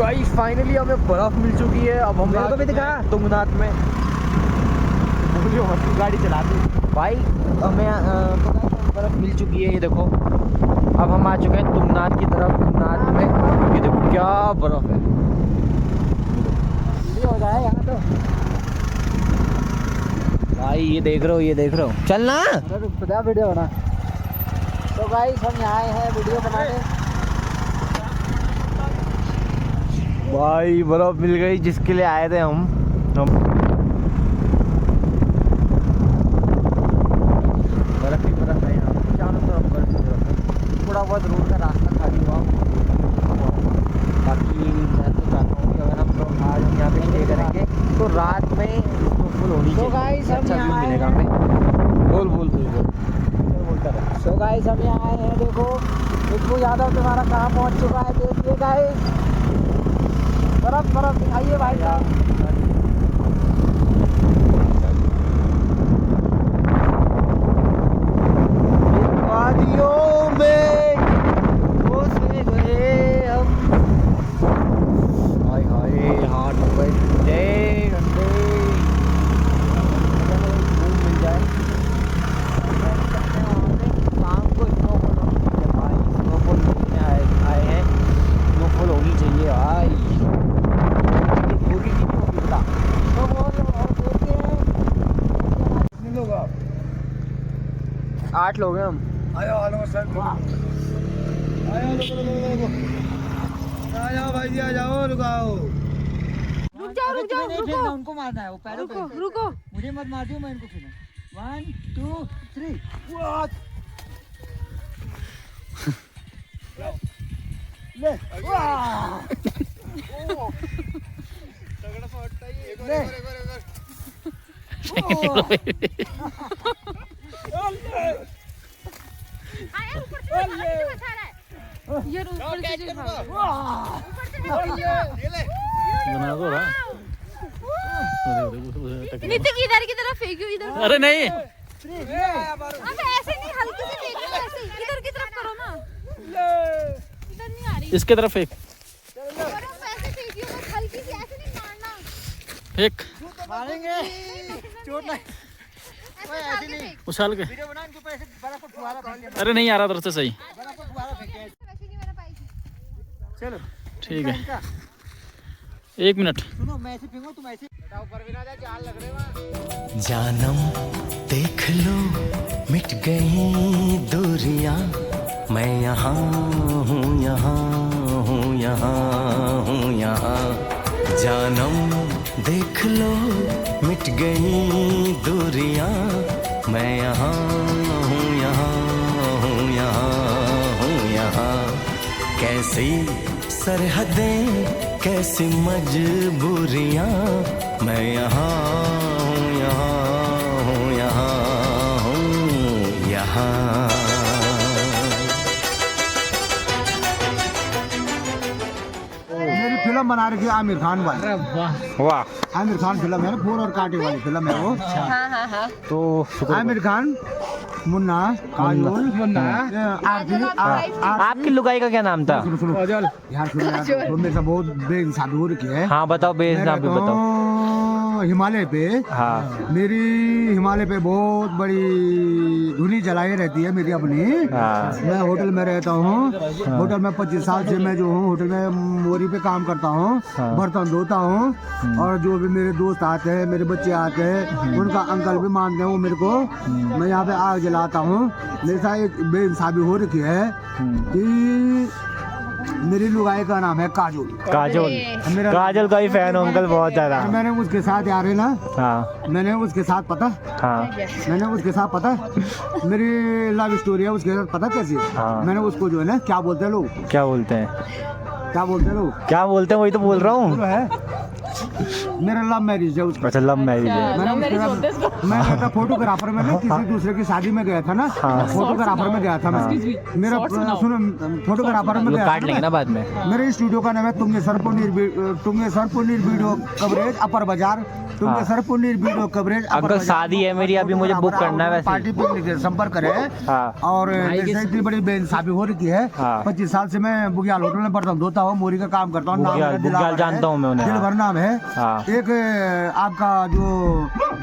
Guys finally हमें बर्फ मिल चुकी है। अब हम मेरे को भी दिखा। तुंगनाथ में गाड़ी चलाते भाई हमें तो गाइस बर्फ मिल चुकी है। ये देखो अब हम आ चुके हैं तुंगनाथ की तरफ। तुंगनाथ में ये देखो क्या बर्फ है। हो जाए यहाँ तो भाई ये देख रहे हो, ये देख रहे हो, चलना। अरे खुदा वीडियो बना। तो गाइस हम यहाँ आए हैं वीडियो बनाने। भाई बर्फ मिल गई जिसके लिए आए थे हम बर्फ ही बर्फ है यहाँ चारों तरफ बर्फ ही बर्फ है। थोड़ा बहुत रोड का रास्ता खाली हुआ, बाकी मैं तो चाहता हूँ कि अगर हम लोग आज हम यहाँ पे स्टे करेंगे तो रात में स्नोफॉल होनी तो चाहिए। गाइस हम अच्छा व्यू यहाँ मिलेगा आए हैं। हमें। बोल बोल बोल बोल बोलता रहे। सो गाइस हम यहाँ आए हैं। देखो बिट्टू यादव तुम्हारा कहाँ पहुँच चुका है, देखिए गाइस। बर्फ बर्फ दिखाइए भाई साहब। वादियों में घुस गए हम। हाय हाय हाथ हो गए ठंडे ठंडे। घूम मिल जाए शाम को स्नोफॉल होनी चाहिए भाई। स्नोफॉल देखने आए हैं, स्नोफॉल होनी चाहिए भाई। होगी कि नहीं होगी बता। तो और देखते हैं कितने लोग आप? 8 लोग हैं हम। आयो आलो सर। आयो आ जाओ भाई जी, आ जाओ, रुकाओ। रुक जाओ नहीं रुको फेंकना, उनको मारना है वो पैरों पे। रुको रुको। मुझे मत मार दियो, मैं इनको फेंकूं। 1 2 3 ले वाह तगड़ा फटता है ये। ले। आया ऊपर से बचा रहा है। ये ऊपर से जो ये ले। बना दो रहा। नीचे की इधर की तरफ फेंकियो इधर। अरे नहीं अब ऐसे नहीं, हल्की से फेंकियो, ऐसे इधर की तरफ करो ना। इधर नहीं आ रही इसके तरफ फेंक बर्फ, ऐसे फेंकियो बस हल्की सी, ऐसे नहीं मारना। फेंक मारेंगे। चोट लग। ऐसे नहीं उछाल के। वीडियो बना, इनके ऊपर ऐसे बर्फ को फुहारा फेंके। अरे नहीं आ रहा उधर से सही। बर्फ को फुहारा फेंके। वैसे नहीं मैंने पाई थी। चलो ठीक है इनका 1 मिनट। सुनो, मैं ऐसे फेंकूं तुम ऐसे। बेटा ऊपर भी ना जा, जाल लग रहे वहां। जानम देख लो मिट गई दूरियां, मैं यहाँ हूँ यहाँ हूँ यहाँ हूँ यहाँ। जानम देख लो मिट गई दूरियां, मैं यहाँ हूँ यहाँ हूँ यहाँ हूँ यहाँ। कैसी सरहदें कैसी मजबूरियां, मैं यहाँ हूँ यहाँ हूँ यहाँ हूँ यहाँ। मेरी फिल्म बना रखी है आमिर खान वाली। वाह आमिर खान फिल्म है ना, फूल और कांटे वाली फिल्म है वो। तो आमिर खान, मुन्ना, काजोल, आरती। आपकी लुगाई का क्या नाम था? सुनो सुनो यार, सुनो यार, तो मेरे साथ बहुत बेइंसाफी हो रखी है। हाँ बताओ, मैं बेइंसाफी रहता बताओ। हूँ हिमालय पे। हाँ मेरी हिमालय पे बहुत बड़ी धुनी जलाई रहती है मेरी अपनी। हाँ मैं होटल में रहता हूँ। होटल में 25 साल से मैं जो हूँ होटल में मोरी पे काम करता हूँ। हाँ। बर्तन धोता हूँ और जो भी मेरे दोस्त आते हैं, मेरे बच्चे आते हैं, उनका अंकल भी मानते हैं वो मेरे को। मैं यहाँ पे आग जलाता हूँ। मेरे साथ एक बेइंसाफी हो रखी है कि मेरी लुगाई का नाम है काजोल। काजोल। मेरा काजोल का ही फैन हूँ अंकल बहुत ज्यादा। मैंने उसके साथ यार है ना, हाँ मैंने उसके साथ पता मेरी लव स्टोरी है उसके साथ पता कैसी है? हाँ। मैंने उसको जो है ना, क्या बोलते हैं लोग, क्या बोलते हैं क्या बोलते हैं लोग, क्या बोलते हैं वही तो बोल रहा बोलो हूँ। है मेरा लव मैरिज है उसका। अच्छा, लव मैरिज है। मैं था फोटोग्राफर में, किसी दूसरे की शादी में गया था ना, फोटोग्राफर में गया था मैं। मेरा सुनो, फोटोग्राफर में गया काट लेंगे ना बाद में। मेरे स्टूडियो का नाम है तुंगेश्वर पुनीर वीडियो कवरेज अपर बाजार, Tungeshwar Punir video coverage. Uncle शादी है मेरी, अभी मुझे बुक करना है वैसे। पार्टी पे संपर्क करे। और जैसे इतनी बड़ी बेइंसाफी हो रही है। 25 साल से मैं बुग्याल होटल में बर्तन धोता हूँ, मोरी का काम करता हूँ। बुग्याल जानता हूँ मैं उन्हें। दिल भर नाम है। एक आपका जो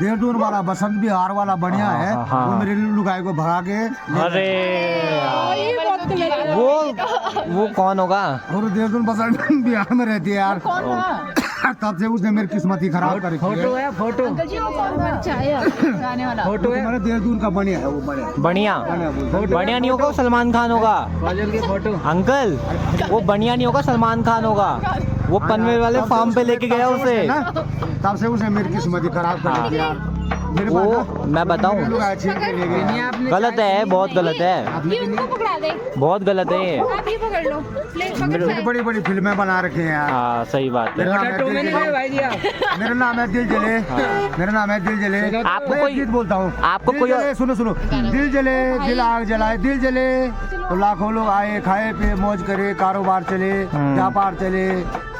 देहरादून वाला बसंत बिहार वाला बढ़िया है, वो मेरे लुगाई को भगा के। अरे वो कौन होगा? और देहरादून बसंत बिहार में रहती है यार। तब से उसने मेरी किस्मत ही खराब कर रखी है। फोटो है, फोटो फोटो है। मेरा देहरादून का बढ़िया है वो, बढ़िया बढ़िया नहीं होगा, वो सलमान खान होगा। काजल की फोटो। अंकल वो बढ़िया नहीं होगा, सलमान खान होगा। वो पनवेल वाले फार्म पे लेके गया उसे। तब से उसने मेरी किस्मत ही खराब कर रखी है यार। मेरे वो मैं बताऊं, गलत है, बहुत गलत है, ये उनको पकड़ा दे, बहुत गलत है ये। आप ये पकड़ लो, प्लेन पकड़ बड़ी बड़ी बड़ी फिल्में बना रखे हैं यार। हाँ सही बात है। मेरा नाम है दिल जले, मेरा नाम है दिल जले। आपको मैं कोई एक गीत बोलता हूँ, आपको दिल कोई जले, सुनो सुनो। दिल जले, दिल आग जलाए, दिल जले तो लाखों लोग आए, खाए पिए मौज करे, कारोबार चले, व्यापार चले,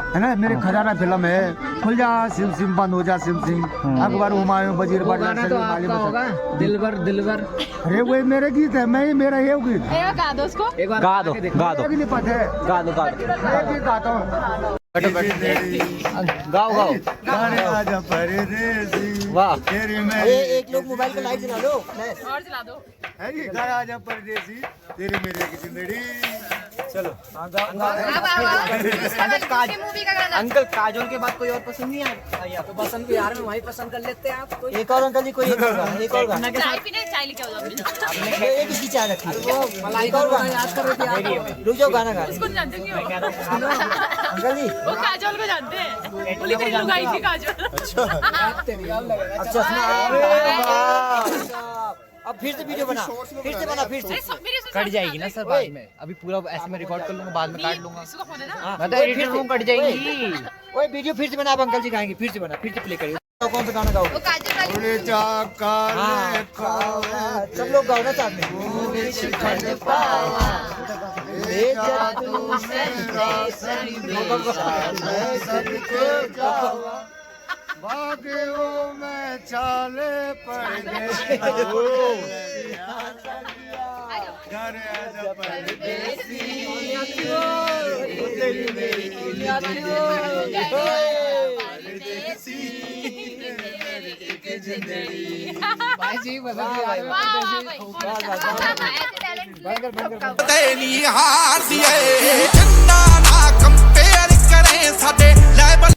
है ना। मेरे खजाना फिल्म है। खुल जा सिम सिम, बंद हो जा सिम सिम, अकबर हुमायूं वजीर बदला तो आपका होगा दिलबर दिलबर। अरे वो मेरे गीत है, मैं मेरा ये गीत गा दो उसको। एक बार गा दो गा दो नहीं पता है। गा दो गा दो। मैं एक गीत गाता हूँ। गाओ गाओ। आजा परदेसी, वाह। तेरी मैं एक लोग मोबाइल पे लाइट जला दो। और चला दो। है कि घर आजा परदेसी, तेरी मेरे की जिंदगी। चलो मूवी का गाना। अंकल काजोल के बाद कोई और पसंद नहीं आया? तो पसंद बिहार में वही पसंद कर लेते हैं आप। एक और अंकल जी, कोई एक और गाना। चाय पीने, चाय लेके आओ अपने। एक इसकी चाय रखी है। वो मलाई का गाना याद कर रहे थे आप। रुक जाओ, गाना गा। उसको जानते नहीं हो? अंकल जी वो काजोल को जानते हैं, वो लेकिन लुगाई थी काजोल। अच्छा सुना। अब फिर से वीडियो बना, फिर से बना, फिर से कट जाएगी ना सर बाद में। अभी पूरा ऐसे में रिकॉर्ड कर लूंगा, बाद में काट लूंगा। इसको फोन है ना। मैं तो एडिटर हूँ, कट जाएगी। ओए वीडियो फिर से बना, आप अंकल जी गाएंगे, फिर से बना, फिर से प्ले करिए। कौन सा गाना गाओगे? वो काजल वाली। सब लोग गाओ ना साथ में। में चाले पड़ गए, घर आजा परदेसी, तेरी मेरी तेरी हार दिए चन्ना ना कंपेयर करें साडे लेवल।